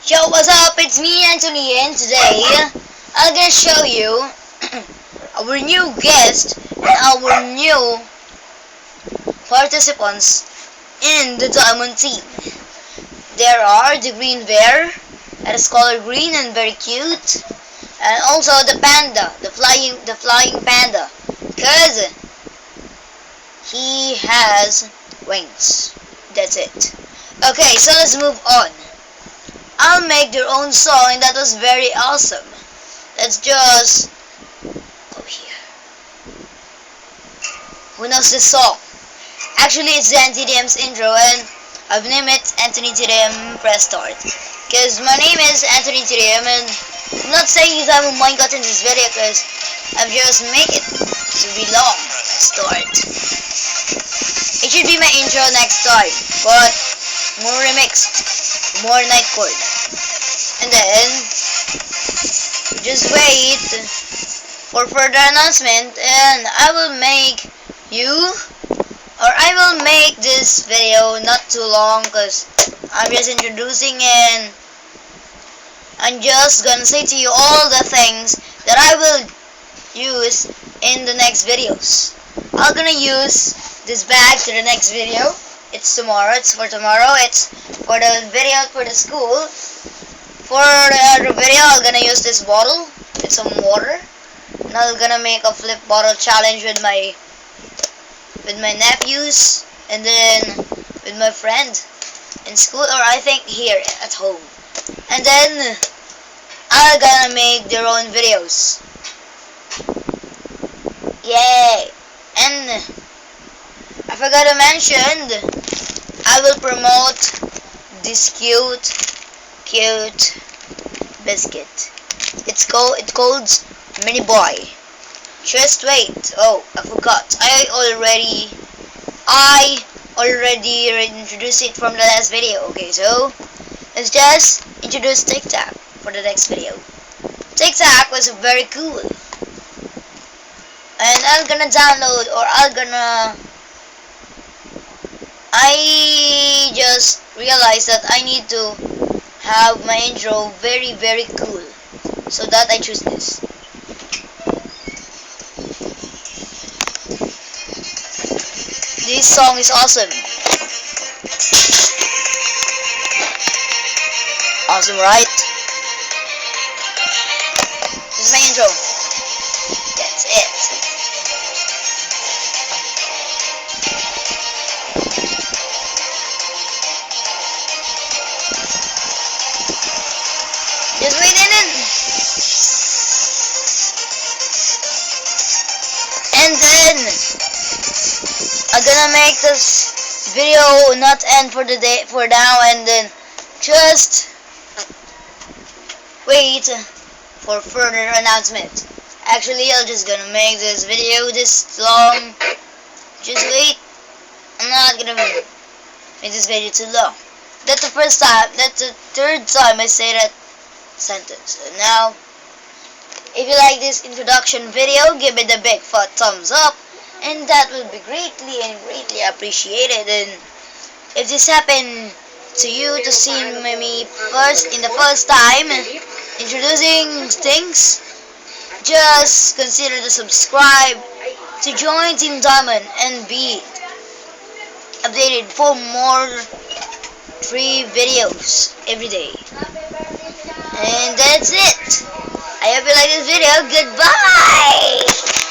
Yo, what's up? It's me, Anthony, and today I'm gonna show you our new guest and our new participants in the Diamond team. There are the green bear that is colored green and very cute, and also the panda, the flying panda, cause he has wings. That's it. Okay, so let's move on. I'll make their own song, and that was very awesome. Let's just go here. Who knows this song? Actually, it's the NTDM's intro, and I've named it Anthony TDM Press Start. Because my name is Anthony TDM, and I'm not saying you have a Minecraft in this video, because I've just make it to be long. Start. It should be my intro next time, but more remixed, more nightcore. And then just wait for further announcement, and I will make this video not too long, because I'm just introducing, and I'm just gonna say to you all the things that I will use in the next videos. I'm gonna use this bag to the next video. It's tomorrow. It's for tomorrow. It's for the video for the school. For the other video, I'm gonna use this bottle with some water, and I'm gonna make a flip bottle challenge with my nephews, and then with my friend in school, or I think here at home. And then I'm gonna make their own videos. Yay! And I forgot to mention, I will promote this cute biscuit. It calls Mini Boy. Just wait. Oh, I forgot. I already introduced it from the last video. Okay, so let's just introduce Tic Tac for the next video. Tic Tac was very cool, and I'm gonna download, or I just realized that I need to have my intro very cool, so that I choose this. This song is awesome. Awesome, right? This is my intro. That's it. Just wait and then I'm gonna make this video not end for the day for now, and then just wait for further announcement. Actually, I'm just gonna make this video this long. Just wait. I'm not gonna make this video too long. That's the first time. That's the third time I say that sentence. And now, if you like this introduction video, give it a big fat thumbs up, and that will be greatly appreciated. And if this happened to you to see me first time introducing things, just consider to subscribe to join Team Diamond and be updated for more free videos every day. And that's it. I hope you like this video. Goodbye!